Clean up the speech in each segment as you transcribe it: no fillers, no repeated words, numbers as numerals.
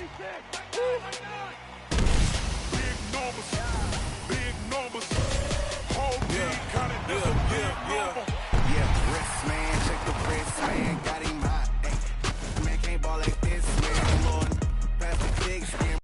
Big numbers. Whole team counted, that's a big number. Yeah, wrist man, check the wrist man, got him hot. Ay, man can't ball like this, man. Lord, pass the big skin.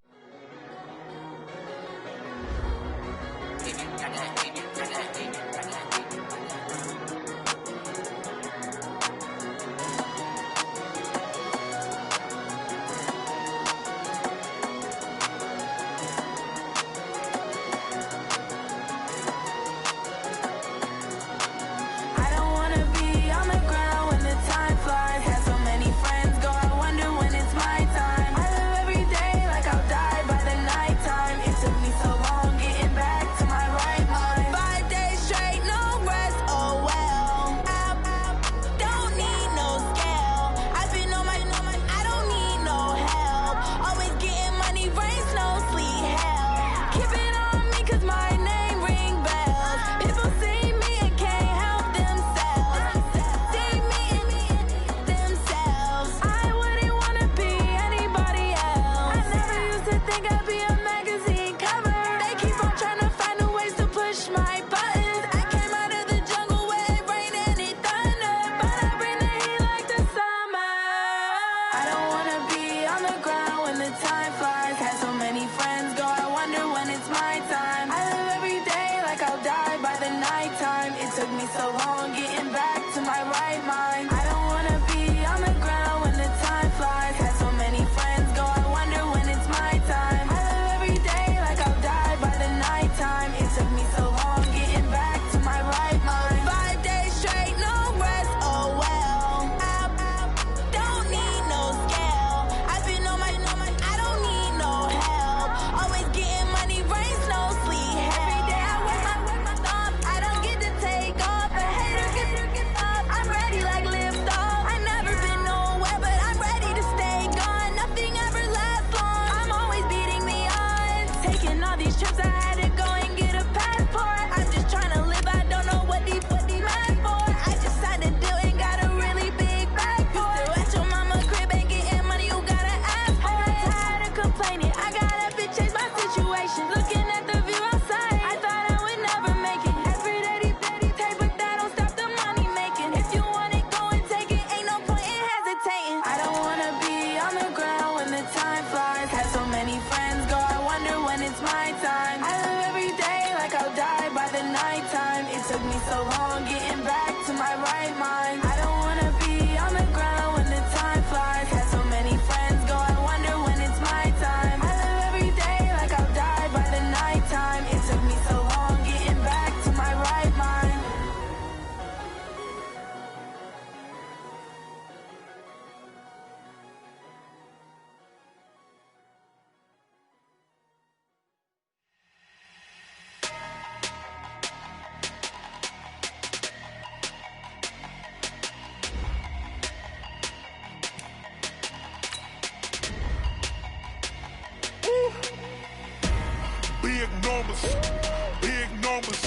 Big numbers,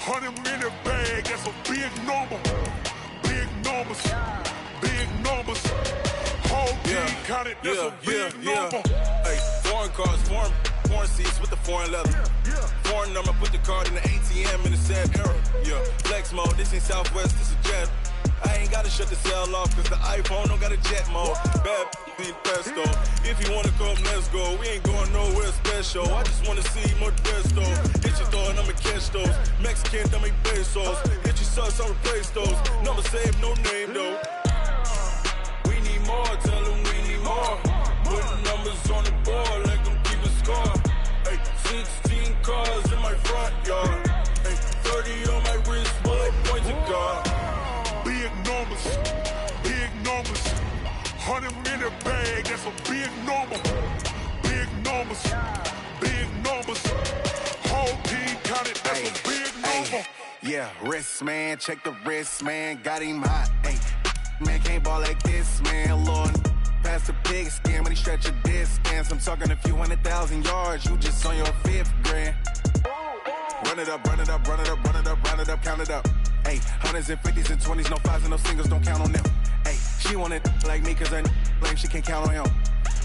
100 in the bag, that's a big number. Big numbers, big numbers. Whole team counted, that's a big number. Hey, foreign cars, foreign seats with the foreign leather. Foreign number, put the card in the ATM in the sad era. Yeah, flex mode, this ain't Southwest, this a jet. I ain't gotta shut the cell off, cause the iPhone don't got a jet mode. Bad be pesto. If you wanna come, let's go. We ain't going nowhere special. I just wanna see more Modesto. Hit your door and I'ma catch those. Mexican, dummy pesos. Hit your sus, I'll replace those. Number saved, no name though. We need more, tell them we need more. Putting numbers on the board like I'm keeping score. Hey, 16 cars in my front yard. Hey, 30 on my wrist, bullet point to God. Big numbers, 100 in the bag, that's a big number. Big numbers, whole team counted, that's a big number. Yeah, wrist man, check the wrist man, got him hot. Ay, man can't ball like this, man, Lord. Pass the pig skin, when he stretch a distance. I'm talking a few 100,000 yards, you just on your 5th grand. Run it up, run it up, run it up, run it up, run it up, count it up. Ay, hundreds and 50s and 20s, no 5s and no singles, don't count on them. Ay, she want it like me cause her lame, she can't count on him.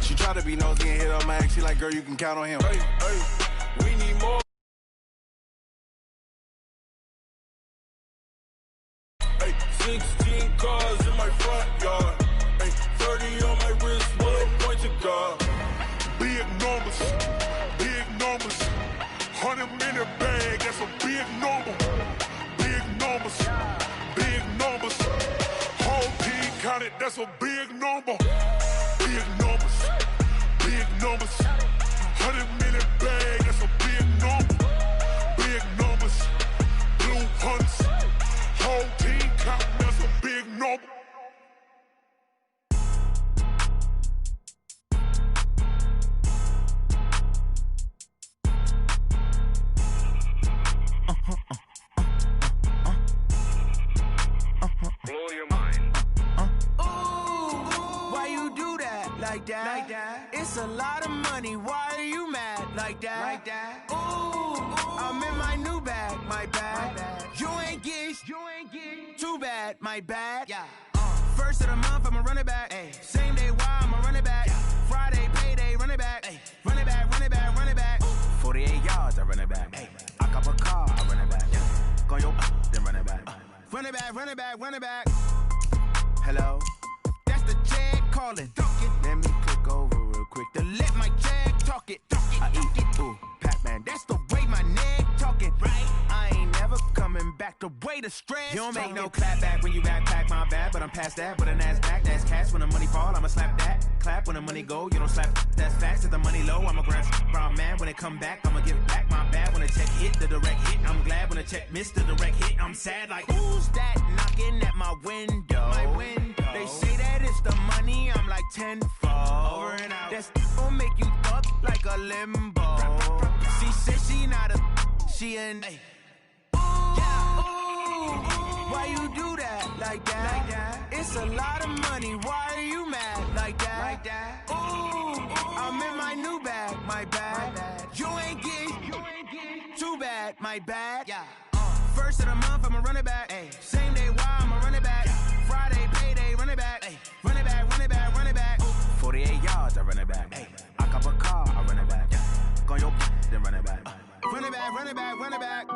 She try to be nosy and hit on my ex. She like, girl, you can count on him. Hey, hey, we need more. Hey, 16 cars in my front yard. Hey, 30 on my wrist, what a point to God. Big numbers, big numbers. 100 minute bag, that's a big number. Big numbers, big numbers. Whole team counted, that's a big number. Big numbers, big numbers. 100 minute bag, that's a big number. Big numbers, blue hunts. Whole team counting, that's a big number. Blow your mind. Why you do that? Like that? It's a lot of money. Why are you mad? Like that? Ooh, I'm in my new bag. My bad. You ain't get too bad. My bad. Yeah. First of the month, I'ma run it back. Ay. Same day, why I'ma run it back. Yeah. Friday, payday, run it back. Ay. Run it back, run it back, run it back. 48 yards, I run it back. Ay. I cop a car, I run it back. Yeah. Go yo, then run it back. Run it back, run it back, run it back. Hello? That's the jag calling. Let me click over real quick to let my jag talk it. I eat it, ooh, Pac-Man. That's the way my neck talking. Right? I ain't never coming back the way the stress. You don't make no clap back when you backpack, my bad, but I'm past that. With a NASDAQ, that's cash. When the money fall, I'ma slap that. Clap when the money go, you don't slap. That's fast. If the money low, I'ma grab brown man. When it come back, I'ma give it back. My bad when the check hit, the direct hit. I'm glad when the check missed the direct hit. I'm sad like, who's that knocking at my window? My window. They say that it's the money, I'm like tenfold. Over and out. That's gon' make you up like a limbo. She said she not a, she an. Why you do that? Like that? It's a lot of money. Why are you mad? Like that? Ooh, I'm in my new bag. My bad. You ain't get too bad. My bad. Yeah. First of the month, I'ma run it back. Ay. Same day, why I'ma run it back. Yeah. Friday, payday, run it back. Ay. Run it back, run it back, run it back. 48 yards, I run it back. Ay. I cop a car, I run it back. Yeah. Go yo, then run it back. Run it back, run it back, run it back.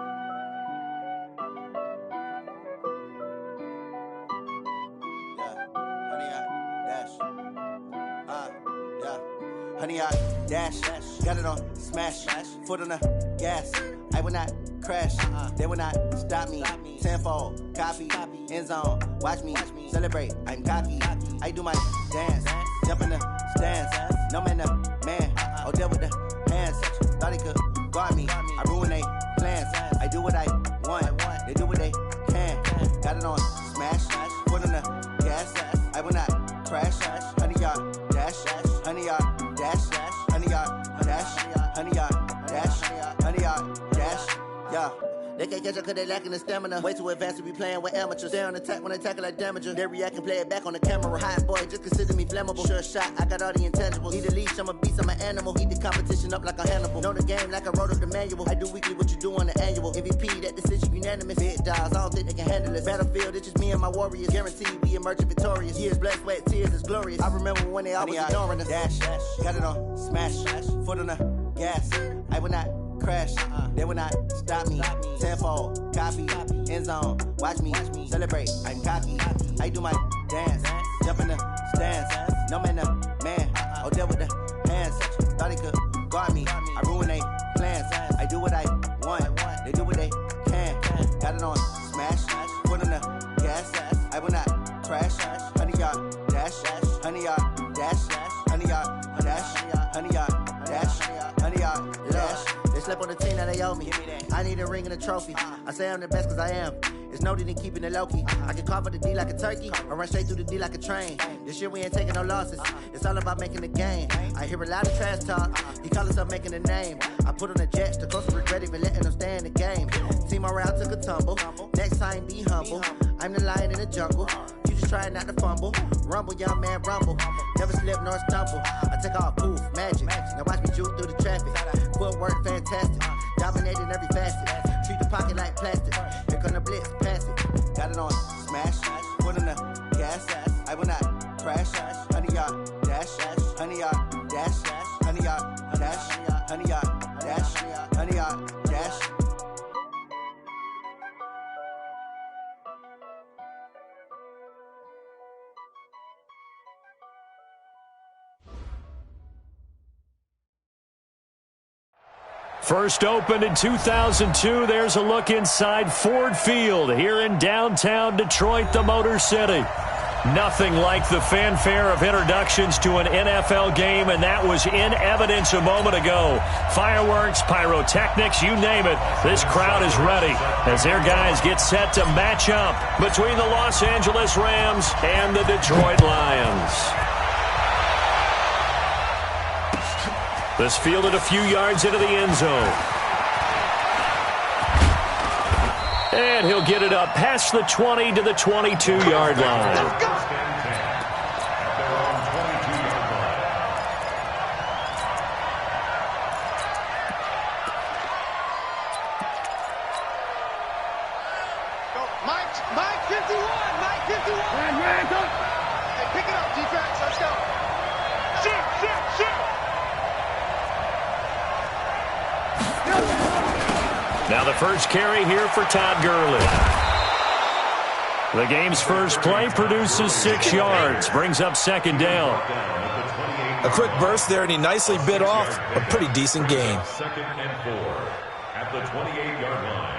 Honey, I dash, got it on smash, foot on the gas. I will not crash, they will not stop me. Tenfold, copy, end zone, watch me celebrate. I'm cocky, I do my dance, jump in the stands. No man, the man, oh deal with the hands. Thought he could guard me, I ruin they plans. I do what I want, they do what they can. Got it on smash, foot on the gas. I will not crash, honey, y'all dash, honey, y'all dash, honey, y'all dash, honey, y'all dash, honey, y'all dash, yeah. They can't catch up cause they lacking the stamina. Way too advanced to be playing with amateurs. Stay on attack when they tackle like damager. They react and play it back on the camera. Hot boy, just consider me flammable. Sure shot, I got all the intangibles. Need a leash, I'm a beast, I'm an animal. Eat the competition up like a Hannibal. Know the game like I wrote up the manual. I do weekly what you do on the annual. MVP, that decision unanimous. Big dogs, I don't think they can handle this. Battlefield, it's just me and my warriors. Guaranteed we emerge victorious. Years, blood, sweat, tears, it's glorious. I remember when they always ignoring us. Dash, got it on smash, foot on the gas. I will not crash, they will not stop me. Tenfold, copy, end zone, watch me celebrate. I'm cocky, I do my dance, jump in the stands. No man, the man, oh deal with the hands. Thought he could guard me, I ruin they plans. I do what I want, they do what they can. Got it on smash, foot on the gas. I will not crash, honey, y'all dash, honey, y'all dash, honey, y'all dash, honey, y'all dash, honey, y'all dash. They slept on the team that they owe me. I need a ring and a trophy. I say I'm the best cause I am. It's no need in keeping it low-key. I can carve up the D like a turkey or run straight through the D like a train. This year we ain't taking no losses. It's all about making the game. I hear a lot of trash talk. He call himself making a name. I put on the jets to close regret even letting them stay in the game. Team morale took a tumble. Next time be humble. I'm the lion in the jungle. You just trying not to fumble. Rumble, young man, rumble. Never slip nor stumble. I take off, poof, magic. Now watch me juke through the traffic. Footwork fantastic. Dominating every facet. Treat the pocket like plastic. Here come the blitz, pass it. Got it on smash. Foot on the gas. I will not crash. Honey, y'all dash. Honey, y'all First opened in 2002, there's a look inside Ford Field here in downtown Detroit, the Motor City. Nothing like the fanfare of introductions to an NFL game, and that was in evidence a moment ago. Fireworks, pyrotechnics, you name it, this crowd is ready as their guys get set to match up between the Los Angeles Rams and the Detroit Lions. This fielded a few yards into the end zone. And he'll get it up past the 20 to the 22-yard line. Mike 51. Hey, pick it up, defense. Let's go. Shoot. Now the first carry here for Todd Gurley. The game's first play produces 6 yards, brings up second down. A quick burst there, and he nicely bit off a pretty decent gain. Second and 4 at the 28-yard line.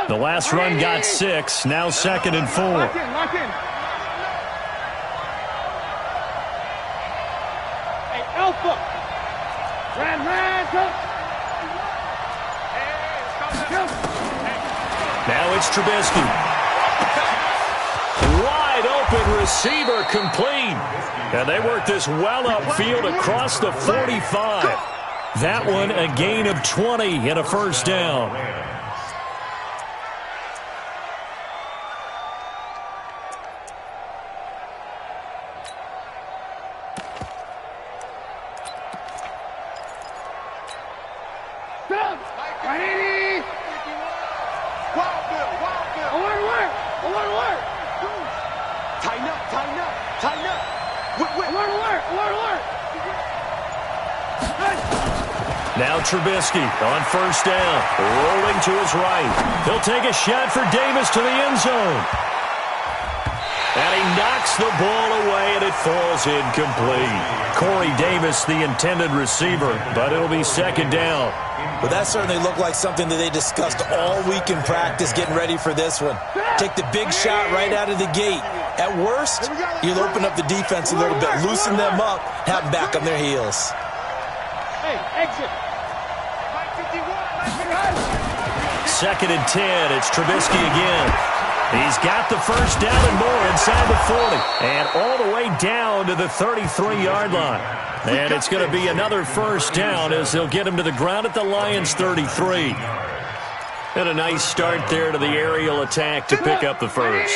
The last run got 6, now second and 4. Lock in. Hey, Alpha. Ran, Now it's Trubisky. Wide open receiver complete. And they work this well upfield across the 45. That one a gain of 20 and a first down. Now Trubisky on first down, rolling to his right. He'll take a shot for Davis to the end zone. And he knocks the ball away, and it falls incomplete. Corey Davis, the intended receiver, but it'll be second down. But that certainly looked like something that they discussed all week in practice, getting ready for this one. Take the big shot right out of the gate. At worst, you'll open up the defense a little bit, loosen them up, have them back on their heels. Hey, exit. Second and 10, it's Trubisky again. He's got the first down and more inside the 40. And all the way down to the 33-yard line. And it's going to be another first down as they'll get him to the ground at the Lions' 33. And a nice start there to the aerial attack to pick up the first.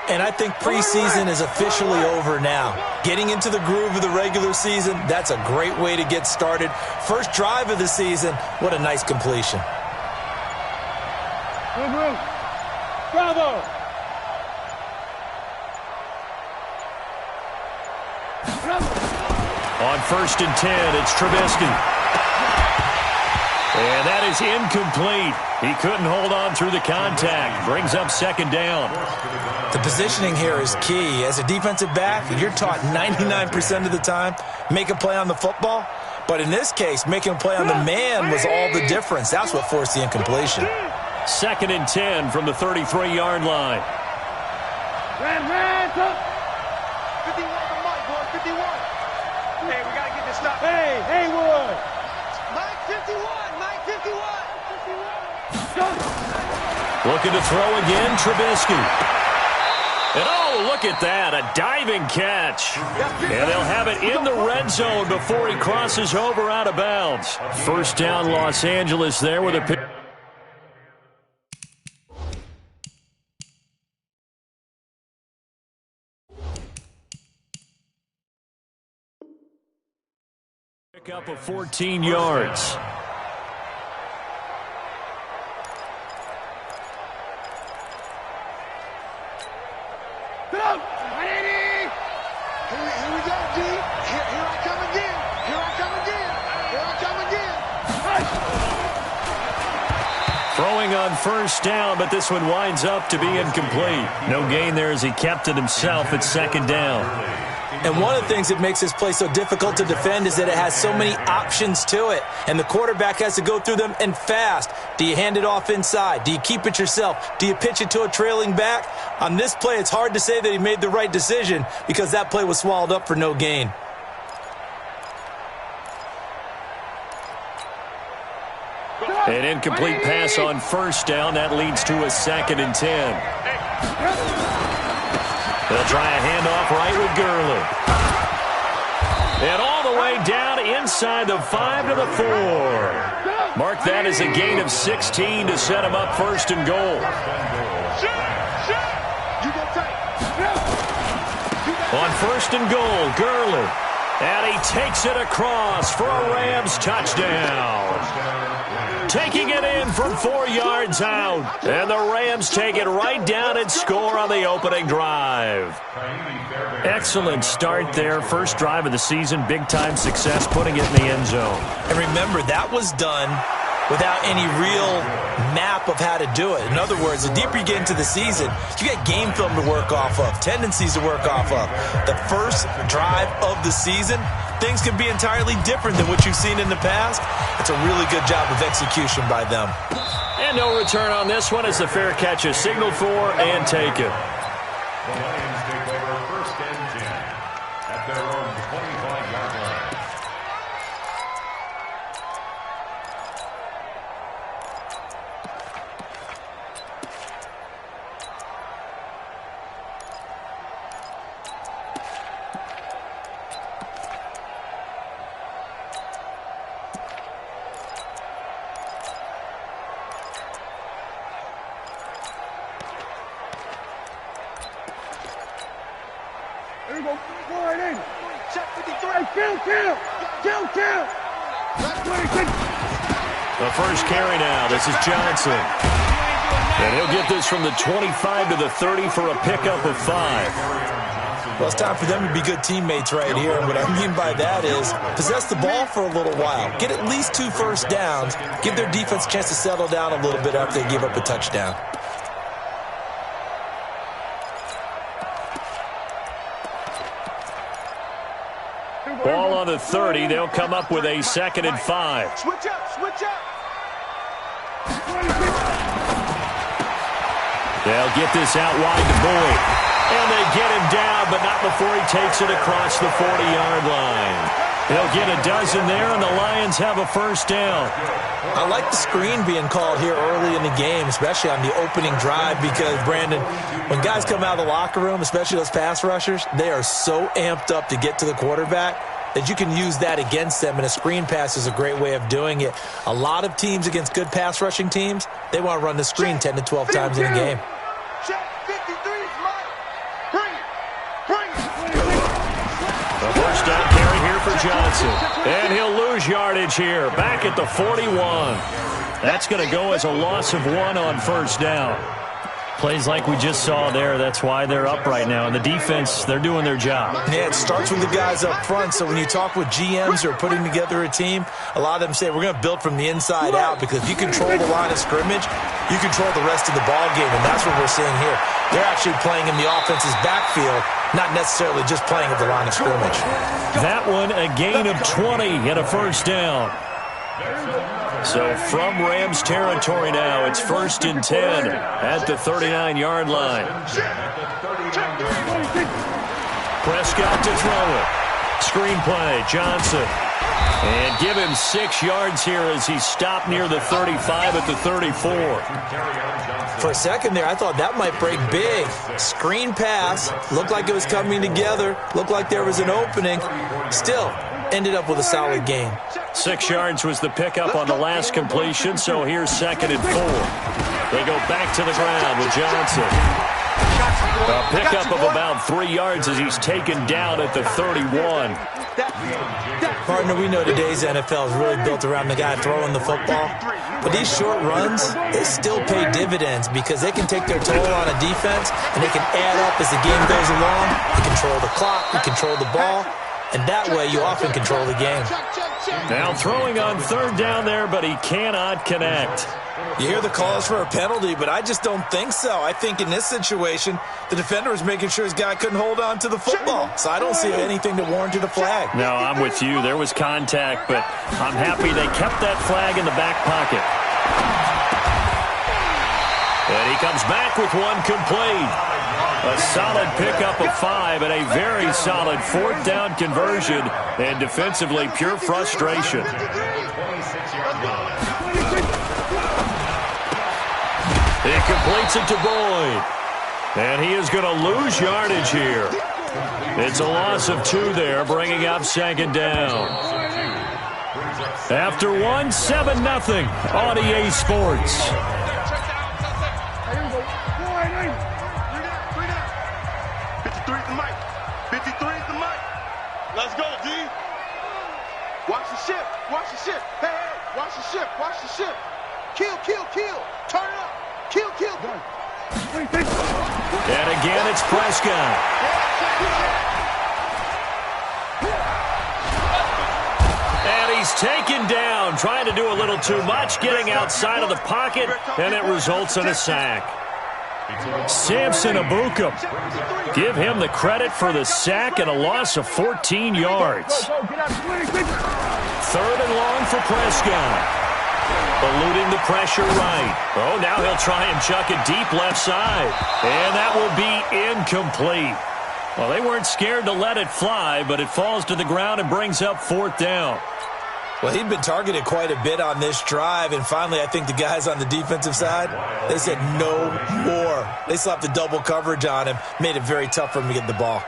And I think preseason is officially over now. Getting into the groove of the regular season, that's a great way to get started. First drive of the season, what a nice completion. Bravo. On first and 10, it's Trubisky. And that is incomplete. He couldn't hold on through the contact. Brings up second down. The positioning here is key. As a defensive back, you're taught 99% of the time, make a play on the football. But in this case, making a play on the man was all the difference. That's what forced the incompletion. Second and 10 from the 33-yard line. Ran, 51 to Mike, boy, 51. Hey, we got to get this stop. Hey, Haywood. Mike 51. Looking to throw again, Trubisky. And oh, look at that, a diving catch. And they'll have it in the red zone before he crosses over out of bounds. First down, Los Angeles there with a pick. Pick up of 14 yards. Here we go, D. Here I come again. on first down, but this one winds up to be incomplete. No gain there as he kept it himself at second down. And one of the things that makes this play so difficult to defend is that it has so many options to it, and the quarterback has to go through them and fast. Do you hand it off inside? Do you keep it yourself? Do you pitch it to a trailing back? On this play, it's hard to say that he made the right decision because that play was swallowed up for no gain. An incomplete pass on first down. That leads to a 2nd and 10. They'll try a handoff right with Gurley. And all the way down inside the 5 to the 4. Mark that as a gain of 16 to set him up 1st and goal. On 1st and goal, Gurley. And he takes it across for a Rams touchdown. Taking it in from 4 yards out. And the Rams take it right down and score on the opening drive. Excellent start there. First drive of the season. Big-time success putting it in the end zone. And remember, that was done without any real map of how to do it. In other words, the deeper you get into the season, you get game film to work off of, tendencies to work off of. The first drive of the season, things can be entirely different than what you've seen in the past. It's a really good job of execution by them. And no return on this one as the fair catch is signaled for and taken. The Lions take over 1st and 10 at their own 25-yard line. There you go. Go right in. Check 53. Kill. The first carry now. This is Johnson. And he'll get this from the 25 to the 30 for a pickup of 5. Well, it's time for them to be good teammates right here. And what I mean by that is possess the ball for a little while. Get at least 2 first downs. Give their defense a chance to settle down a little bit after they give up a touchdown. Ball on the 30. They'll come up with a 2nd and 5. Switch up. They'll get this out wide to Boyd. And they get him down, but not before he takes it across the 40-yard line. They'll get a dozen there, and the Lions have a first down. I like the screen being called here early in the game, especially on the opening drive, because, Brandon, when guys come out of the locker room, especially those pass rushers, they are so amped up to get to the quarterback that you can use that against them, and a screen pass is a great way of doing it. A lot of teams against good pass rushing teams, they want to run the screen 10 to 12 times in a game. The first down carry here for Johnson. And he'll lose yardage here. Back at the 41. That's going to go as a loss of 1 on first down. Plays like we just saw there. That's why they're up right now. And the defense, they're doing their job. Yeah, it starts with the guys up front. So when you talk with GMs who are putting together a team, a lot of them say we're going to build from the inside out, because if you control the line of scrimmage, you control the rest of the ball game. And that's what we're seeing here. They're actually playing in the offense's backfield, not necessarily just playing at the line of scrimmage. That one, a gain of 20 and a first down. So from Rams territory now, it's 1st and 10 at the 39-yard line. Prescott to throw it. Screen play, Johnson. And give him 6 yards here as he stopped near the 35 at the 34. For a second there, I thought that might break big. Screen pass, looked like it was coming together, looked like there was an opening. Still, ended up with a solid gain. 6 yards was the pickup on the last completion, so here's 2nd and 4. They go back to the ground with Johnson. A pickup of about 3 yards as he's taken down at the 31. Partner, we know today's NFL is really built around the guy throwing the football. But these short runs, they still pay dividends because they can take their toll on a defense and they can add up as the game goes along. They control the clock, they control the ball, and that way you often control the game. Now throwing on third down there, but he cannot connect. You hear the calls for a penalty, but I just don't think so. I think in this situation, the defender was making sure his guy couldn't hold on to the football. So I don't see anything to warrant a flag. No, I'm with you. There was contact, but I'm happy they kept that flag in the back pocket. And he comes back with one complete. A solid pickup of 5 and a very solid fourth down conversion. And defensively, pure frustration. He completes it to Boyd. And he is going to lose yardage here. It's a loss of 2 there, bringing up second down. After 1, 7-0 on EA Sports. 53 is the mic. 53 is the mic. Let's go, D. Watch the ship. Watch the ship. Hey, hey. Watch the ship. Watch the ship. Kill, kill, kill. Turn it up. Kill, kill. And again, it's Prescott. And he's taken down, trying to do a little too much, getting outside of the pocket, and it results in a sack. Samson Abukum. Give him the credit for the sack and a loss of 14 yards. 3rd and long for Prescott. Eluding the pressure right. Oh, now he'll try and chuck it deep left side. And that will be incomplete. Well, they weren't scared to let it fly, but it falls to the ground and brings up 4th down. Well, he'd been targeted quite a bit on this drive, and finally I think the guys on the defensive side, they said no more. They slapped the double coverage on him, made it very tough for him to get the ball.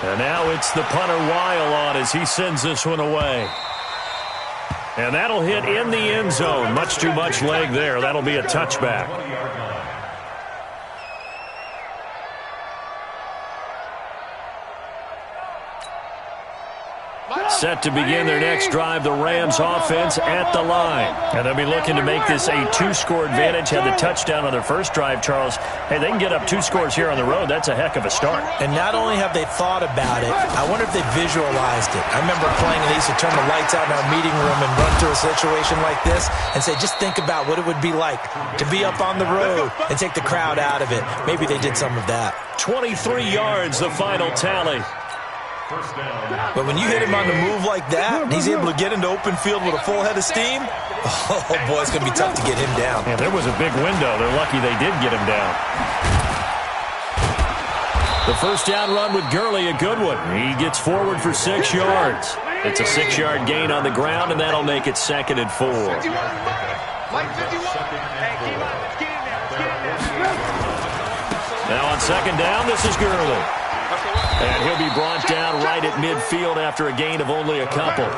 And now it's the punter Weil on as he sends this one away. And that'll hit in the end zone. Much too much leg there. That'll be a touchback. Set to begin their next drive, the Rams offense at the line. And they'll be looking to make this a 2-score advantage. Had the touchdown on their first drive, Charles. Hey, they can get up 2 scores here on the road. That's a heck of a start. And not only have they thought about it, I wonder if they visualized it. I remember playing, and they used to turn the lights out in our meeting room and run through a situation like this and say, just think about what it would be like to be up on the road and take the crowd out of it. Maybe they did some of that. 23 yards, the final tally. But when you hit him on the move like that, and he's able to get into open field with a full head of steam, oh, boy, it's going to be tough to get him down. Yeah, there was a big window. They're lucky they did get him down. The first down run with Gurley, a good one. He gets forward for 6 yards. It's a 6-yard gain on the ground, and that'll make it 2nd and 4. Now on second down, this is Gurley. And he'll be brought down right at midfield after a gain of only a couple.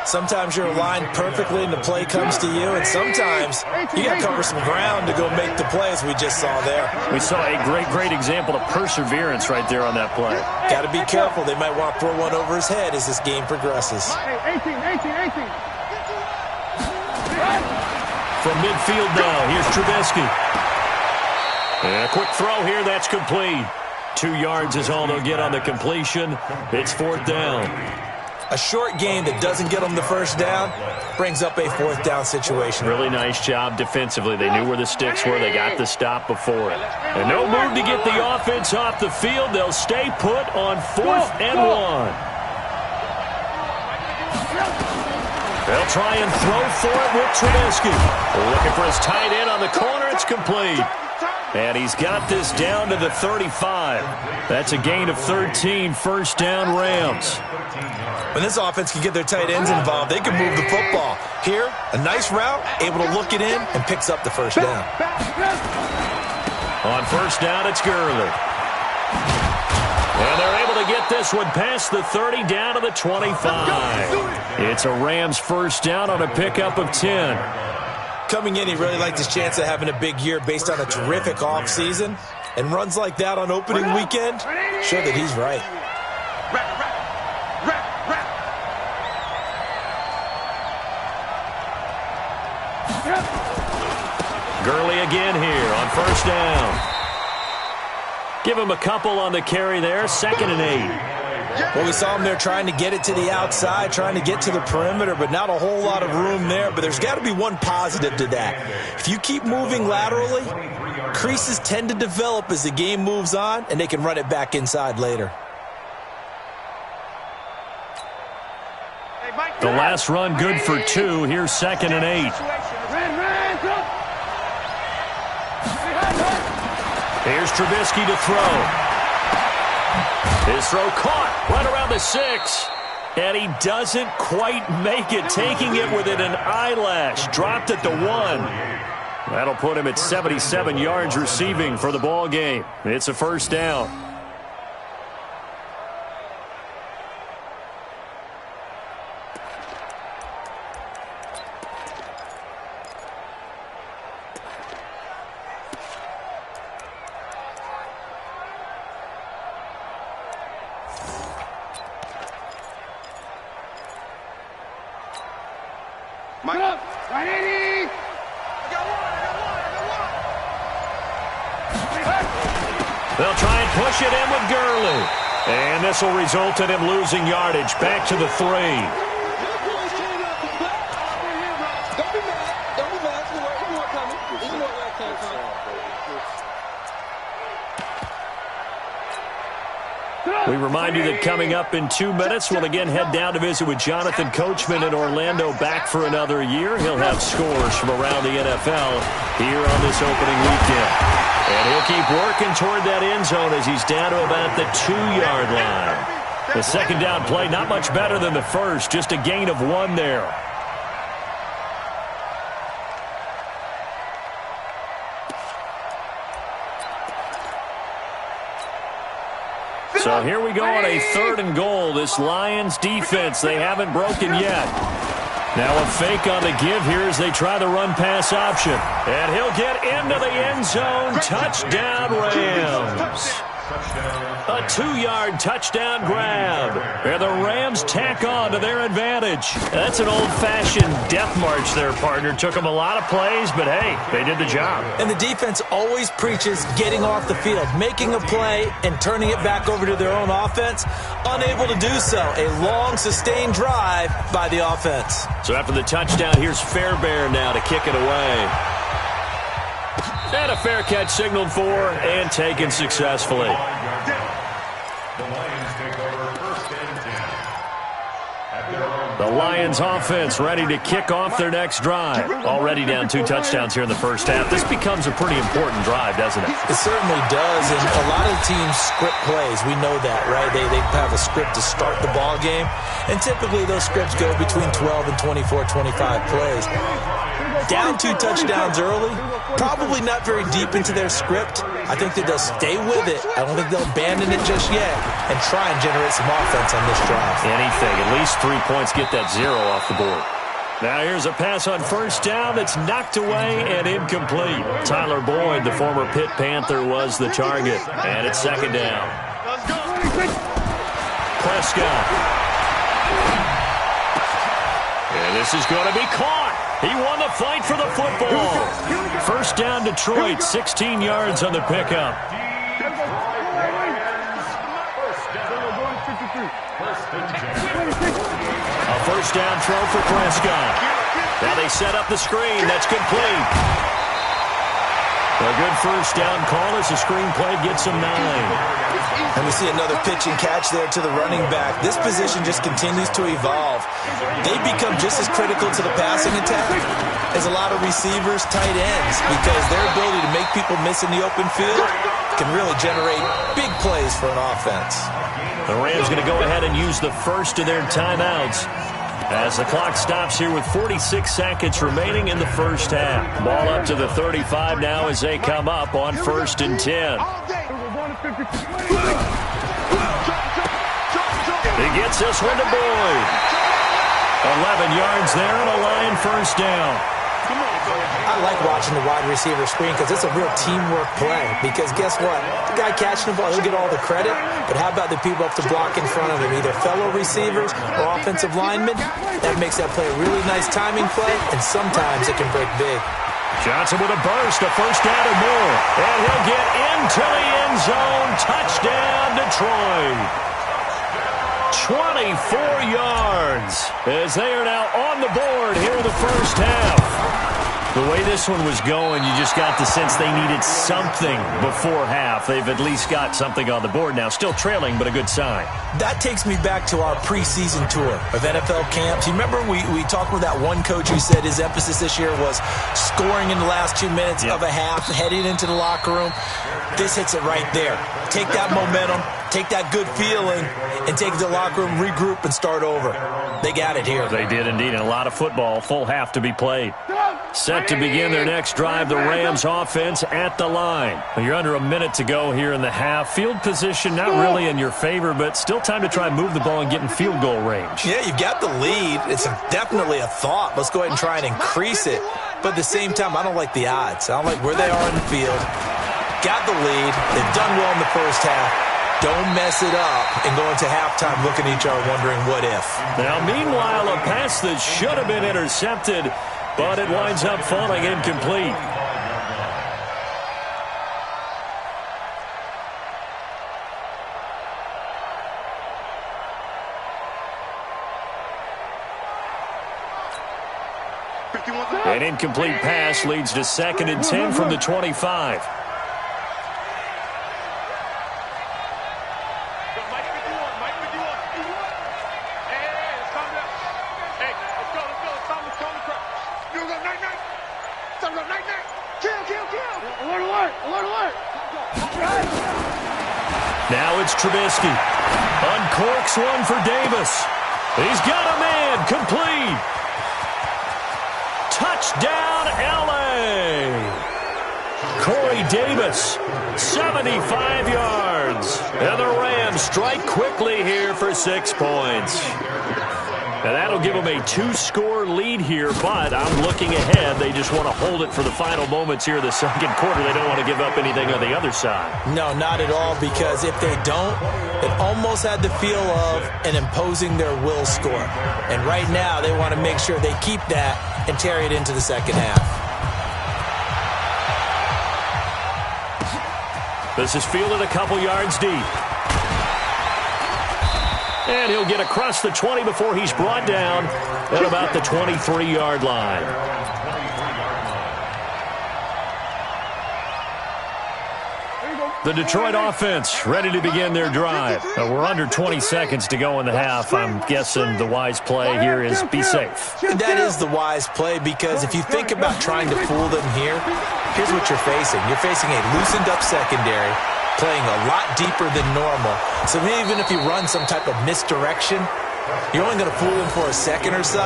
Sometimes you're aligned perfectly and the play comes to you, and sometimes you got to cover some ground to go make the play, as we just saw there. We saw a great example of perseverance right there on that play. Got to be careful. They might want to throw one over his head as this game progresses. 18. From midfield now, here's Trubisky. And a quick throw here, that's complete. 2 yards is all they'll get on the completion. It's 4th down. A short game that doesn't get them the first down brings up a 4th down situation. Really nice job defensively. They knew where the sticks were. They got the stop before it. And no move to get the offense off the field. They'll stay put on 4th and 1. They'll try and throw for it with Trubisky. Looking for his tight end on the corner. It's complete. And he's got this down to the 35. That's a gain of 13, 1st down Rams. When this offense can get their tight ends involved, they can move the football. Here, a nice route, able to look it in, and picks up the first down. On first down, it's Gurley. And they're able to get this one past the 30 down to the 25. It's a Rams first down on a pickup of 10. Coming in, he really liked his chance of having a big year based on a terrific offseason. And runs like that on opening weekend, show that he's right. Gurley again here on first down. Give him a couple on the carry there, 2nd and 8. Well, we saw him there trying to get it to the outside, trying to get to the perimeter, but not a whole lot of room there. But there's got to be one positive to that. If you keep moving laterally, creases tend to develop as the game moves on, and they can run it back inside later. The last run good for 2. Here's 2nd and 8. Here's Trubisky to throw. His throw caught right around the 6. And he doesn't quite make it, taking it within an eyelash. Dropped at the 1. That'll put him at 77 yards receiving for the ball game. It's a first down. They'll try and push it in with Gurley. And this will result in him losing yardage. Back to the 3. Don't be mad. Don't be mad. You know it coming. You know where it came from. We remind you that coming up in 2 minutes, we'll again head down to visit with Jonathan Coachman in Orlando, back for another year. He'll have scores from around the NFL here on this opening weekend. And he'll keep working toward that end zone as he's down to about the 2-yard line. The second down play, not much better than the first, just a gain of 1 there. So here we go on a 3rd and goal. This Lions defense, they haven't broken yet. Now a fake on the give here as they try the run-pass option. And he'll get into the end zone. Touchdown, Rams. A 2-yard touchdown grab. And the Rams tack on to their advantage. That's an old-fashioned death march there, partner. Took them a lot of plays, but hey, they did the job. And the defense always preaches getting off the field, making a play, and turning it back over to their own offense. Unable to do so. A long, sustained drive by the offense. So after the touchdown, here's Fairbairn now to kick it away. And a fair catch signaled for and taken successfully. The Lions take over 1st and 10. The Lions offense ready to kick off their next drive. Already down 2 touchdowns here in the first half. This becomes a pretty important drive, doesn't it? It certainly does, and a lot of teams script plays. We know that, right? They have a script to start the ball game, and typically those scripts go between 12 and 24, 25 plays. Down 2 touchdowns early, probably not very deep into their script. I think that they'll stay with it. I don't think they'll abandon it just yet and try and generate some offense on this drive. Anything, at least 3 points, get that 0 off the board. Now here's a pass on first down that's knocked away and incomplete. Tyler Boyd, the former Pitt Panther, was the target. And it's 2nd down. Prescott. And this is going to be caught. He won the fight for the football. First down, Detroit, 16 yards on the pickup. A first down throw for Prescott. Now they set up the screen. That's complete. A good first down call as the screen play gets him 9. And we see another pitch and catch there to the running back. This position just continues to evolve. They become just as critical to the passing attack as a lot of receivers, tight ends, because their ability to make people miss in the open field can really generate big plays for an offense. The Rams going to go ahead and use the first of their timeouts as the clock stops here with 46 seconds remaining in the first half. Ball up to the 35 now as they come up on 1st and 10. He gets this one to Boyd. 11 yards there and a Lion first down. I like watching the wide receiver screen because it's a real teamwork play. Because guess what? The guy catching the ball, he'll get all the credit. But how about the people up to block in front of him, either fellow receivers or offensive linemen? That makes that play a really nice timing play, and sometimes it can break big. Johnson with a burst, a first down or more. And he'll get into to the end zone. Touchdown, Detroit. 24 yards as they are now on the board here in the first half. The way this one was going, you just got the sense they needed something before half. They've at least got something on the board now. Still trailing, but a good sign. That takes me back to our preseason tour of NFL camps. You remember we talked with that one coach who said his emphasis this year was scoring in the last 2 minutes of a half, heading into the locker room. This hits it right there. Take that momentum, take that good feeling, and take it to the locker room, regroup, and start over. They got it here. They did indeed, and a lot of football, full half to be played. Set to begin their next drive, the Rams offense at the line. Well, you're under a minute to go here in the half. Field position not really in your favor, but still time to try and move the ball and get in field goal range. Yeah, you've got the lead. It's definitely a thought. Let's go ahead and try and increase it. But at the same time, I don't like the odds. I don't like where they are in the field. Got the lead. They've done well in the first half. Don't mess it up and go into halftime looking at each other wondering what if. Now, meanwhile, a pass that should have been intercepted, but it winds up falling incomplete. An incomplete pass leads to 2nd and 10 from the 25. Now it's Trubisky. Uncorks one for Davis. He's got a man. Complete. Touchdown, L.A. Corey Davis, 75 yards. And the Rams strike quickly here for 6 points. Now that'll give them a 2-score lead here, but I'm looking ahead. They just want to hold it for the final moments here of the second quarter. They don't want to give up anything on the other side. No, not at all, because if they don't, it almost had the feel of an imposing their will score. And right now, they want to make sure they keep that and carry it into the second half. This is fielded a couple yards deep. And he'll get across the 20 before he's brought down at about the 23-yard line. The Detroit offense ready to begin their drive. We're under 20 seconds to go in the half. I'm guessing the wise play here is be safe. That is the wise play, because if you think about trying to fool them here, here's what you're facing. You're facing a loosened-up secondary, playing a lot deeper than normal. So even if you run some type of misdirection, you're only going to fool them for a second or so.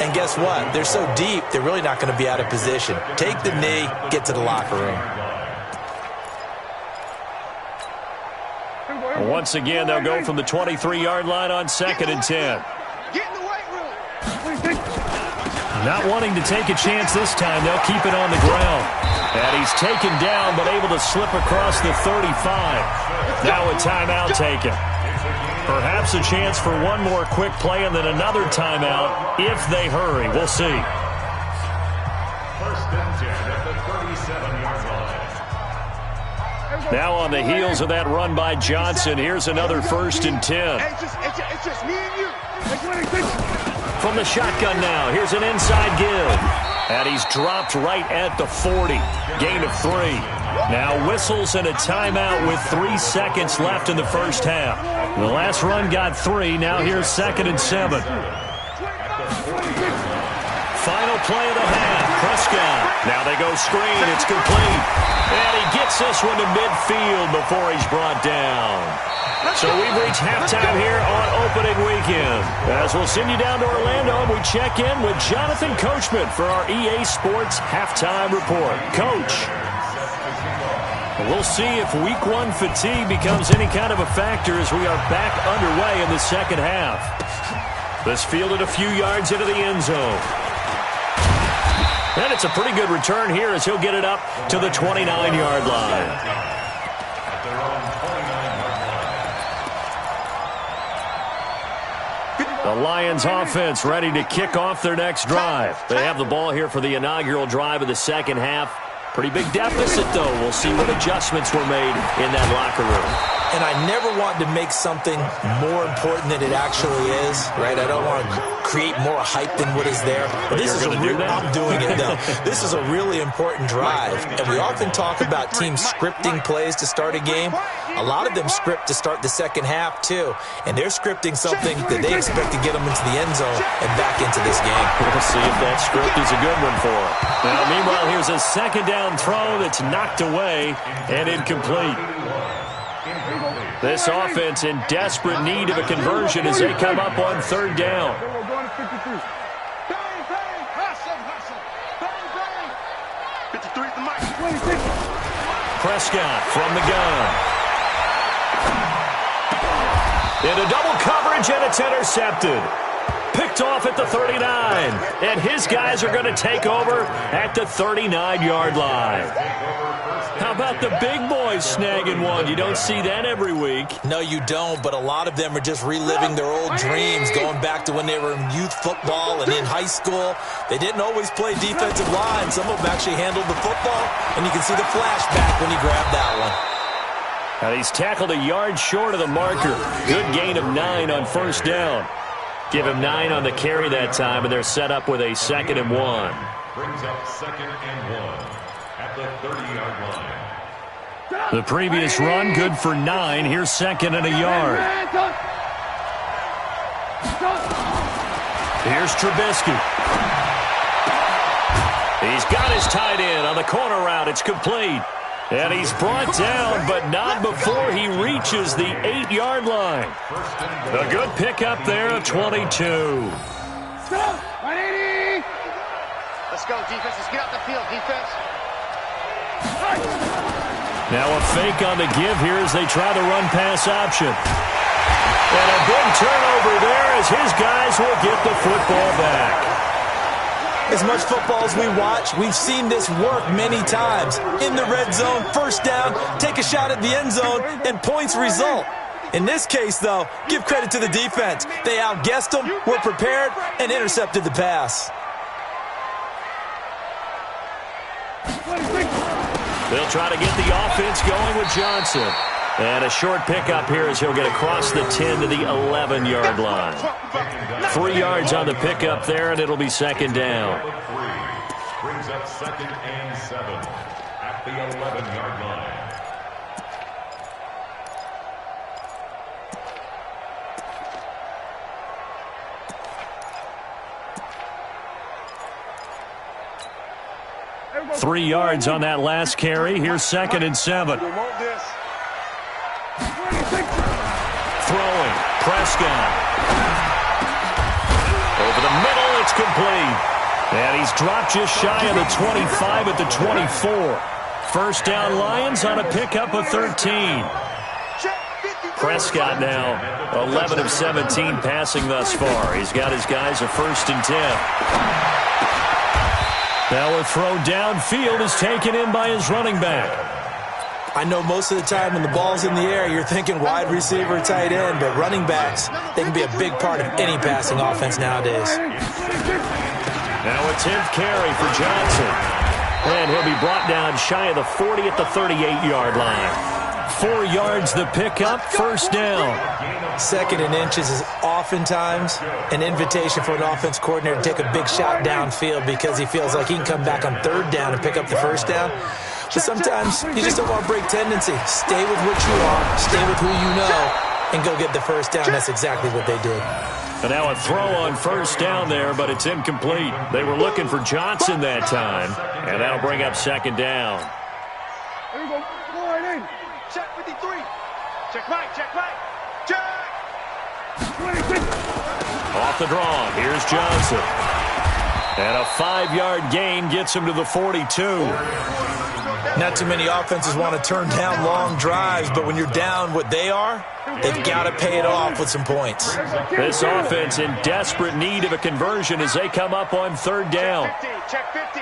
And guess what? They're so deep, they're really not going to be out of position. Take the knee, get to the locker room. Once again, they'll go from the 23-yard line on 2nd and 10. Not wanting to take a chance this time, they'll keep it on the ground. And he's taken down, but able to slip across the 35. Now a timeout taken. Perhaps a chance for one more quick play and then another timeout if they hurry. We'll see. 1st and 10 at the 37-yard line. Now on the heels of that run by Johnson, here's another 1st and 10. It's just me and you. From the shotgun now, here's an inside give. And he's dropped right at the 40. Gain of 3. Now whistles and a timeout with 3 seconds left in the first half. The last run got 3. Now here's 2nd and 7. Final play of the half. Prescott. Now they go screen. It's complete. And he gets this one to midfield before he's brought down. So we've reached halftime here on opening weekend. As we'll send you down to Orlando, and we check in with Jonathan Coachman for our EA Sports Halftime Report. Coach, we'll see if Week 1 fatigue becomes any kind of a factor as we are back underway in the second half. This fielded a few yards into the end zone. And it's a pretty good return here as he'll get it up to the 29-yard line. The Lions offense ready to kick off their next drive. They have the ball here for the inaugural drive of the second half. Pretty big deficit, though. We'll see what adjustments were made in that locker room. And I never want to make something more important than it actually is, right? I don't want to create more hype than what is there. But this is I'm doing it, though. This is a really important drive. And we often talk about teams scripting plays to start a game. A lot of them script to start the second half, too. And they're scripting something that they expect to get them into the end zone and back into this game. We'll see if that script is a good one for them. Now, meanwhile, here's a second down throw that's knocked away and incomplete. This offense in desperate need of a conversion as they come up on third down. Prescott from the gun. Into double coverage, and it's intercepted. Picked off at the 39. And his guys are going to take over at the 39-yard line. How about the big boys snagging one? You don't see that every week. No, you don't, but a lot of them are just reliving their old dreams, going back to when they were in youth football and in high school. They didn't always play defensive line. Some of them actually handled the football, and you can see the flashback when he grabbed that one. And he's tackled a yard short of the marker. Good gain of 9 on first down. Give him 9 on the carry that time, and they're set up with a 2nd and 1. Brings up 2nd and 1 at the 30-yard line. The previous run, good for 9. Here's 2nd and a yard. Here's Trubisky. He's got his tight end on the corner route. It's complete. And he's brought down, but not before he reaches the 8-yard line. A good pickup there of 22. Let's go, defense. Let's get out the field, defense. Now a fake on the give here as they try the run-pass option. And a big turnover there as his guys will get the football back. As much football as we watch, we've seen this work many times. In the red zone, first down, take a shot at the end zone, and points result. In this case, though, give credit to the defense. They outguessed them, were prepared, and intercepted the pass. They'll try to get the offense going with Johnson. And a short pickup here as he'll get across the 10 to the 11-yard line. 3 yards on the pickup there, and it'll be 2nd down. Brings up 2nd and 7 at the 11-yard line. Three yards on that last carry. Here's 2nd and 7. Throwing. Prescott. Over the middle, it's complete. And he's dropped just shy of the 25 at the 24. First down Lions on a pickup of 13. Prescott now 11 of 17 passing thus far. He's got his guys a 1st and 10. Now a throw downfield is taken in by his running back. I know most of the time when the ball's in the air, you're thinking wide receiver, tight end, but running backs, they can be a big part of any passing offense nowadays. Now a 10th carry for Johnson. And he'll be brought down shy of the 40 at the 38-yard line. 4 yards the pickup, first down. 2nd and inches is oftentimes an invitation for an offense coordinator to take a big shot downfield because he feels like he can come back on 3rd down and pick up the first down. But sometimes you just don't want to break tendency. Stay with what you are, stay with who you know, and go get the first down. That's exactly what they did. And now a throw on first down there, but it's incomplete. They were looking for Johnson that time, and that'll bring up 2nd down. Here we go. Go right in. Check 53. Check right, check right. Check. 26. Off the draw, here's Johnson. And a 5-yard gain gets him to the 42. Not too many offenses want to turn down long drives, but when you're down what they are, they've got to pay it off with some points. This offense in desperate need of a conversion as they come up on 3rd down. Check 50.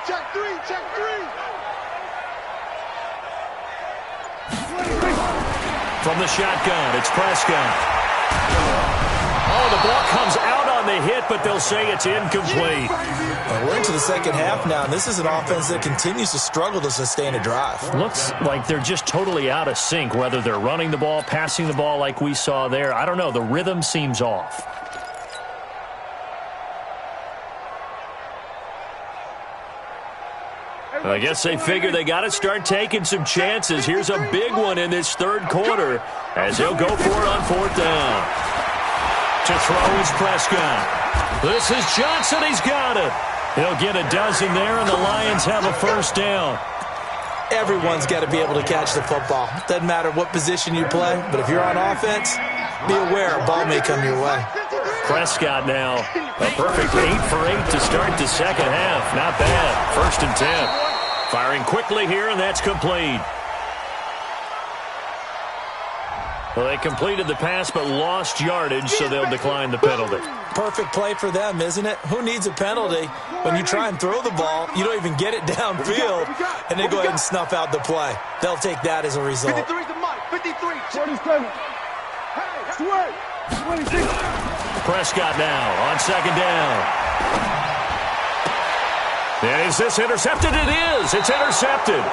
Check 3. Check 3. From the shotgun, it's Prescott. Oh, the ball comes out on the hit, but they'll say it's incomplete. Well, we're into the second half now, and this is an offense that continues to struggle to sustain a drive. Looks like they're just totally out of sync, whether they're running the ball, passing the ball like we saw there. I don't know. The rhythm seems off. I guess they figure they got to start taking some chances. Here's a big one in this third quarter as he'll go for it on fourth down. To throw is Prescott. This is Johnson. He's got it. He'll get a dozen there, and the Lions have a first down. Everyone's got to be able to catch the football. Doesn't matter what position you play, but if you're on offense, be aware a ball may come your way. Prescott now, a perfect 8 for 8 to start the second half. Not bad. First and 10. Firing quickly here, and that's complete. Well, they completed the pass but lost yardage, so they'll decline the penalty. Perfect play for them, isn't it? Who needs a penalty when you try and throw the ball, you don't even get it downfield, and they go ahead and snuff out the play. They'll take that as a result. 53 to Mike. 53. 27. Hey, 26. Prescott now on second down. And is this intercepted? It is. It's intercepted.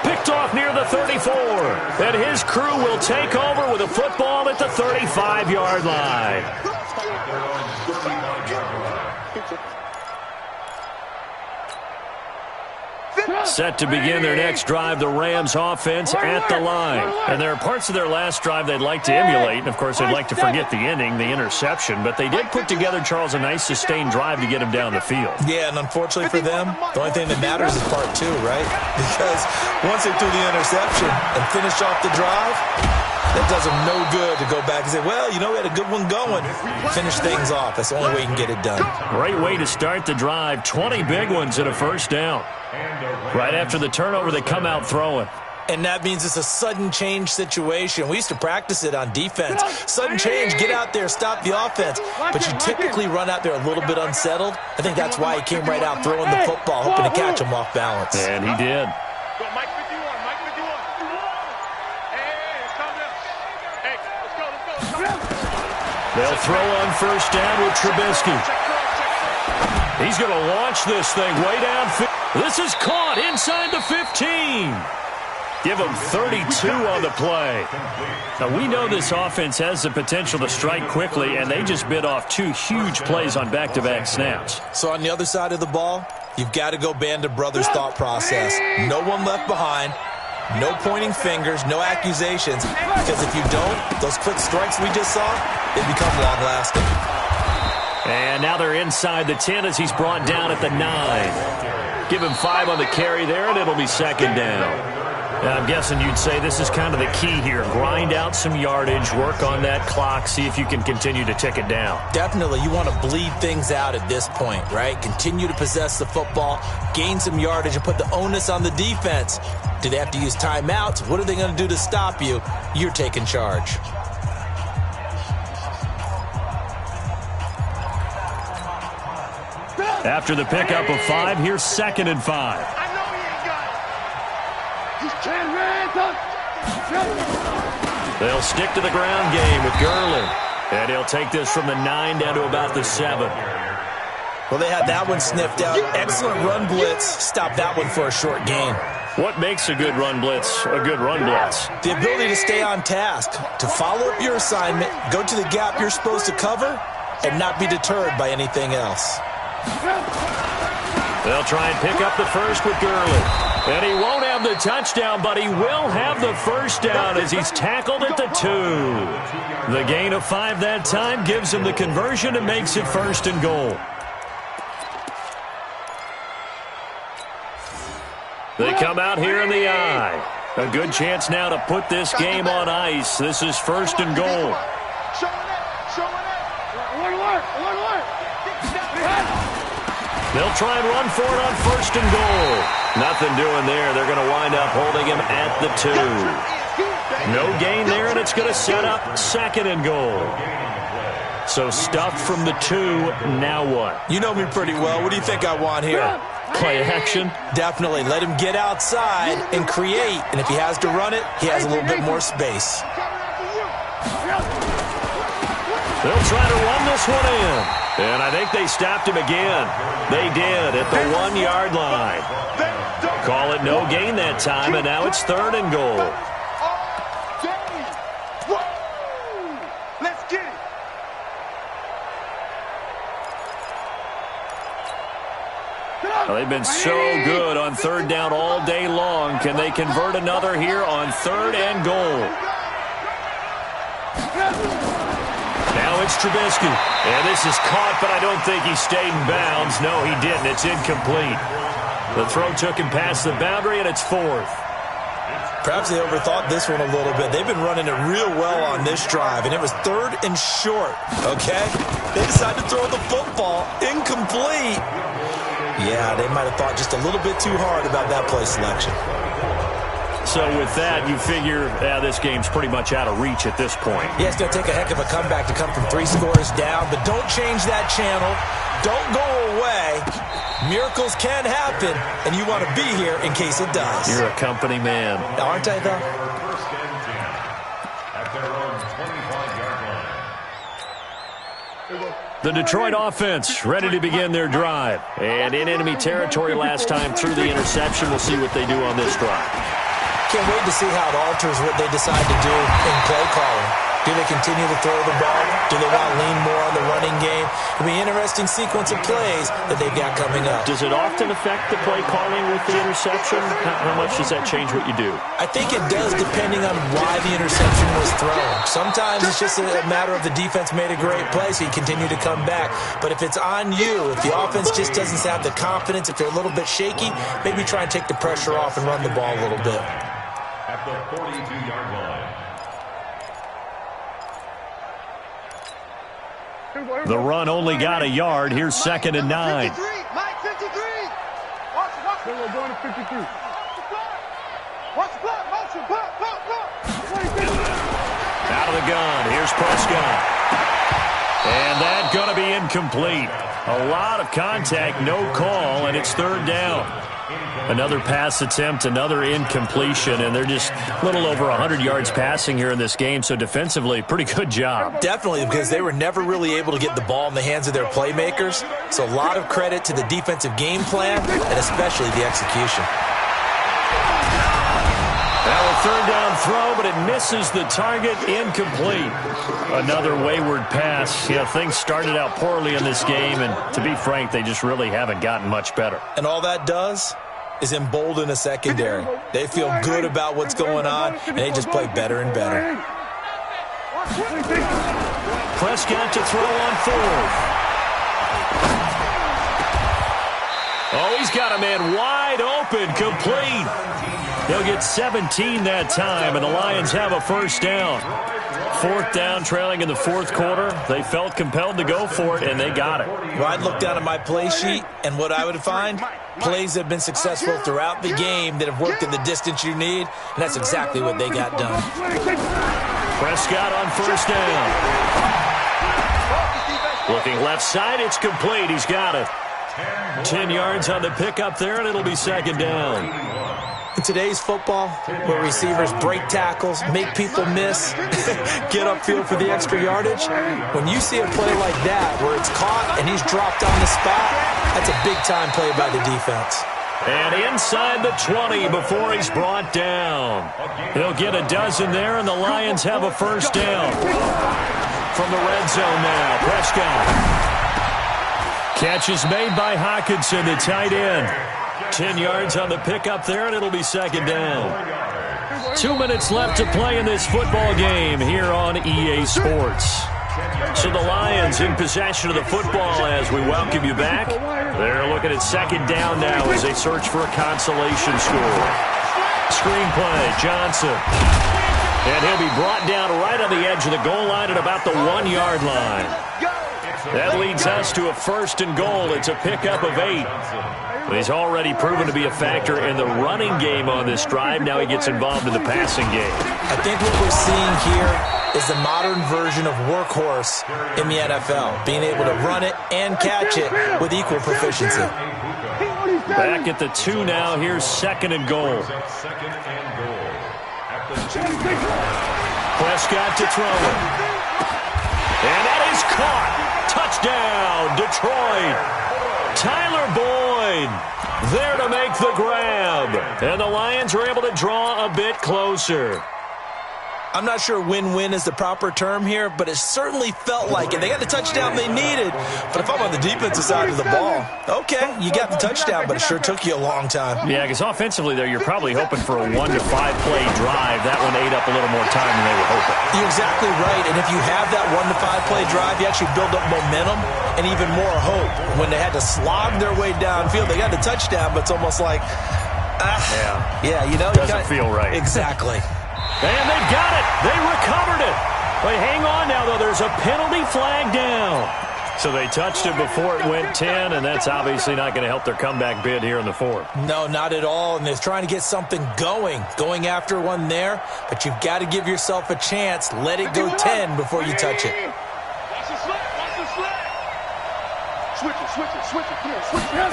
Picked off near the 34. And his crew will take over with a football at the 35-yard line. Set to begin their next drive, the Rams offense at the line. And there are parts of their last drive they'd like to emulate. And, of course, they'd like to forget the ending, the interception. But they did put together, Charles, a nice sustained drive to get him down the field. Yeah, and unfortunately for them, the only thing that matters is part two, right? Because once they threw the interception and finished off the drive, that does them no good to go back and say, well, you know, we had a good one going. Finish things off. That's the only way you can get it done. Great way to start the drive. 20 big ones and a first down. Right after the turnover, they come out throwing. And that means it's a sudden change situation. We used to practice it on defense. Sudden change, get out there, stop the offense. But you typically run out there a little bit unsettled. I think that's why he came right out throwing the football, hoping to catch him off balance. And he did. Go, Mike 51. Mike 51. Hey, calm down. Hey, let's go. They'll throw on first down with Trubisky. He's going to launch this thing way downfield. This is caught inside the 15. Give him 32 on the play. Now, we know this offense has the potential to strike quickly, and they just bit off 2 huge plays on back-to-back snaps. So on the other side of the ball, you've got to go Band of Brothers thought process. No one left behind. No pointing fingers, no accusations. Because if you don't, those quick strikes we just saw, they become long-lasting. And now they're inside the 10 as he's brought down at the 9. Give him 5 on the carry there, and it'll be second down. Now, I'm guessing you'd say this is kind of the key here. Grind out some yardage, work on that clock, see if you can continue to tick it down. Definitely. You want to bleed things out at this point, right? Continue to possess the football, gain some yardage, and put the onus on the defense. Do they have to use timeouts? What are they going to do to stop you? You're taking charge. After the pickup of 5, here's second and 5. I know he ain't got it. He's trying to They'll stick to the ground game with Gurley. And he'll take this from the 9 down to about the 7. Well, they had that one sniffed out. Excellent run blitz. Stop that one for a short gain. What makes a good run blitz a good run blitz? The ability to stay on task, to follow up your assignment, go to the gap you're supposed to cover, and not be deterred by anything else. They'll try and pick up the first with Gurley. And he won't have the touchdown, but he will have the first down as he's tackled at the 2. The gain of 5 that time gives him the conversion and makes it first and goal. They come out here in the eye. A good chance now to put this game on ice. This is first and goal. They'll try and run for it on first and goal. Nothing doing there. They're going to wind up holding him at the 2. No gain there, and it's going to set up second and goal. So stuffed from the 2. Now what? You know me pretty well. What do you think I want here? Play action? Definitely. Let him get outside and create. And if he has to run it, he has a little bit more space. They'll try to run this one in. And I think they stopped him again. They did at the 1-yard line. Call it no gain that time, and now it's 3rd and goal. Let's get it. Well, they've been so good on 3rd down all day long. Can they convert another here on 3rd and goal? Now it's Trubisky. And this is caught, but I don't think he stayed in bounds. No, he didn't. It's incomplete. The throw took him past the boundary, and it's 4th. Perhaps they overthought this one a little bit. They've been running it real well on this drive, and it was 3rd and short, okay? They decided to throw the football. Incomplete. Yeah, they might have thought just a little bit too hard about that play selection. So with that, you figure this game's pretty much out of reach at this point. Yeah, it's going to take a heck of a comeback to come from 3 scores down, but don't change that channel. Don't go away. Miracles can happen, and you want to be here in case it does. You're a company man. Aren't I, though? First and 10 at their own 25-yard line. The Detroit offense ready to begin their drive. And in enemy territory last time through the interception. We'll see what they do on this drive. Can't wait to see how it alters what they decide to do in play calling. Do they continue to throw the ball? Do they want to lean more on the running game? It'll be an interesting sequence of plays that they've got coming up. Does it often affect the play calling with the interception? How much does that change what you do? I think it does, depending on why the interception was thrown. Sometimes it's just a matter of the defense made a great play, so you continue to come back. But if it's on you, if the offense just doesn't have the confidence, if they're a little bit shaky, maybe try and take the pressure off and run the ball a little bit. At the 42-yard line. The run only got a yard. Here's 2nd and 9. 53, Mike, 53. Watch. We're going to 53. Watch the block, motion, block. Out of the gun. Here's Prescott. And that's going to be incomplete. A lot of contact, no call, and it's 3rd down. Another pass attempt, another incompletion, and they're just a little over 100 yards passing here in this game, so defensively, pretty good job. Definitely, because they were never really able to get the ball in the hands of their playmakers, so a lot of credit to the defensive game plan and especially the execution. Now a 3rd down throw, but it misses the target, incomplete. Another wayward pass. Yeah, things started out poorly in this game, and to be frank, they just really haven't gotten much better. And all that does is embolden a secondary. They feel good about what's going on, and they just play better and better. Prescott to throw on 4th. Oh, he's got a man wide open, complete. He'll get 17 that time, and the Lions have a 1st down. 4th down, trailing in the 4th quarter. They felt compelled to go for it, and they got it. Well, I'd look down at my play sheet, and what I would find, plays that have been successful throughout the game that have worked in the distance you need, and that's exactly what they got done. Prescott on 1st down. Looking left side, it's complete. He's got it. 10 yards on the pickup there, and it'll be 2nd down. In today's football, where receivers break tackles, make people miss, get upfield for the extra yardage, when you see a play like that where it's caught and he's dropped on the spot, that's a big-time play by the defense. And inside the 20 before he's brought down. He'll get a dozen there, and the Lions have a 1st down. From the red zone now, Prescott. Catch is made by Hawkinson, the tight end. 10 yards on the pickup there, and it'll be 2nd down. 2 minutes left to play in this football game here on EA Sports. So the Lions in possession of the football as we welcome you back. They're looking at 2nd down now as they search for a consolation score. Screenplay, Johnson. And he'll be brought down right on the edge of the goal line at about the 1-yard line. That leads us to a 1st and goal. It's a pickup of 8. He's already proven to be a factor in the running game on this drive. Now he gets involved in the passing game. I think what we're seeing here is the modern version of workhorse in the NFL, being able to run it and catch it with equal proficiency. Back at the 2 now. Here's 2nd and goal. Prescott to throw it. And that is caught. Touchdown, Detroit. Tyler Boyd there to make the grab. And the Lions are able to draw a bit closer. I'm not sure win-win is the proper term here, but it certainly felt like it. They got the touchdown they needed, but if I'm on the defensive side of the ball, okay, you got the touchdown, but it sure took you a long time. Yeah, because offensively, there, you're probably hoping for a 1 to 5 play drive. That one ate up a little more time than they were hoping. You're exactly right, and if you have that 1 to 5 play drive, you actually build up momentum and even more hope. When they had to slog their way downfield, they got the touchdown, but it's almost like, you know. Doesn't feel right. Exactly. And they got it. They recovered it. But hang on now, though. There's a penalty flag down. So they touched it before it went 10, and that's obviously not going to help their comeback bid here in the fourth. No, not at all, and they're trying to get something going after one there, but you've got to give yourself a chance. Let it go 10 before you touch it. Watch the slap. Watch the slap. Switch it. Come on, switch it.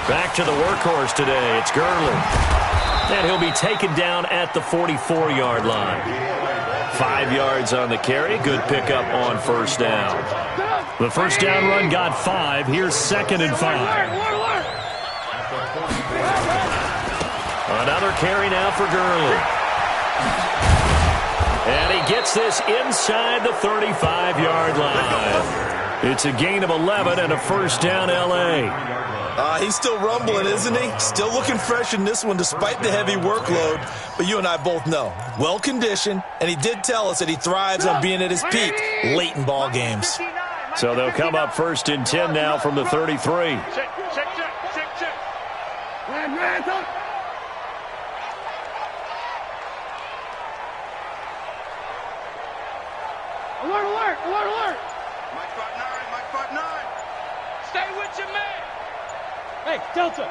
Back to the workhorse today. It's Gurley. And he'll be taken down at the 44-yard line. 5 yards on the carry. Good pickup on first down. The first down run got 5. Here's 2nd and 5. Another carry now for Gurley. And he gets this inside the 35-yard line. It's a gain of 11 and a first down L.A. He's still rumbling, isn't he? Still looking fresh in this one despite the heavy workload. But you and I both know, well-conditioned, and he did tell us that he thrives on being at his peak late in ball games. So they'll come up 1st and 10 now from the 33. Check. Alert. Mike 5'9". Stay with your man. Hey, Delta.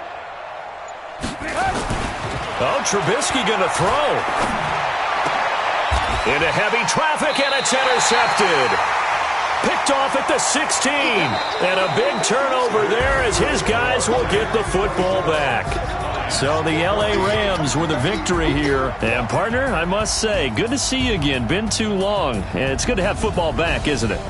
Oh, Trubisky going to throw. Into heavy traffic, and it's intercepted. Picked off at the 16. And a big turnover there as his guys will get the football back. So the L.A. Rams with a victory here. And, partner, I must say, good to see you again. Been too long. And it's good to have football back, isn't it?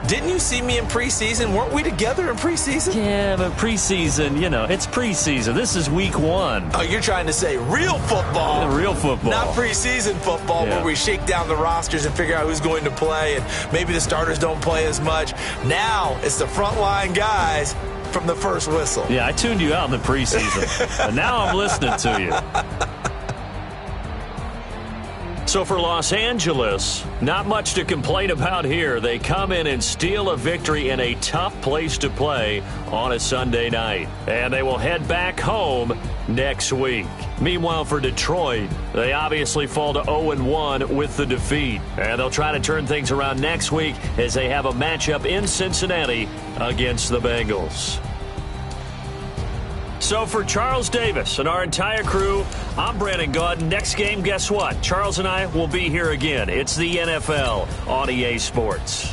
Didn't you see me in preseason? Weren't we together in preseason? Yeah, but preseason, it's preseason. This is week 1. Oh, you're trying to say real football. Yeah, real football. Not preseason football where we shake down the rosters and figure out who's going to play, and maybe the starters don't play as much. Now it's the frontline guys from the first whistle. Yeah, I tuned you out in the preseason, and now I'm listening to you. So for Los Angeles, not much to complain about here. They come in and steal a victory in a tough place to play on a Sunday night. And they will head back home next week. Meanwhile, for Detroit, they obviously fall to 0-1 with the defeat. And they'll try to turn things around next week as they have a matchup in Cincinnati against the Bengals. So for Charles Davis and our entire crew, I'm Brandon Gaudin. Next game, guess what? Charles and I will be here again. It's the NFL on EA Sports.